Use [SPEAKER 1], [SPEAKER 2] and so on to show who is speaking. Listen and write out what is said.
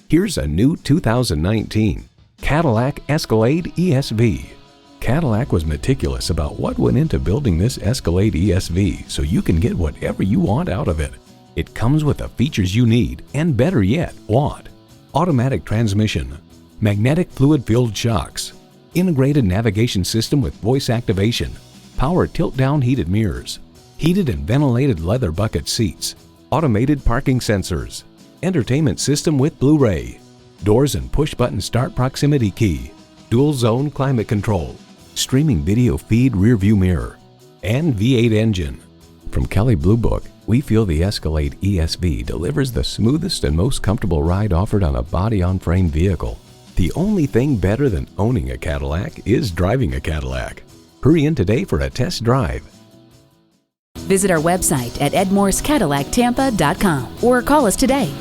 [SPEAKER 1] Here's a new 2019 Cadillac Escalade ESV. Cadillac was meticulous about what went into building this Escalade ESV so you can get whatever you want out of it. It comes with the features you need and, better yet, want. Automatic transmission, magnetic fluid-filled shocks, integrated navigation system with voice activation, power tilt-down heated mirrors, heated and ventilated leather bucket seats, automated parking sensors, entertainment system with Blu-ray, doors and push-button start proximity key, dual-zone climate control, streaming video feed rear-view mirror, and V8 engine. From Kelley Blue Book, we feel the Escalade ESV delivers the smoothest and most comfortable ride offered on a body-on-frame vehicle. The only thing better than owning a Cadillac is driving a Cadillac. Hurry in today for a test drive.
[SPEAKER 2] Visit our website at edmorsecadillactampa.com or call us today.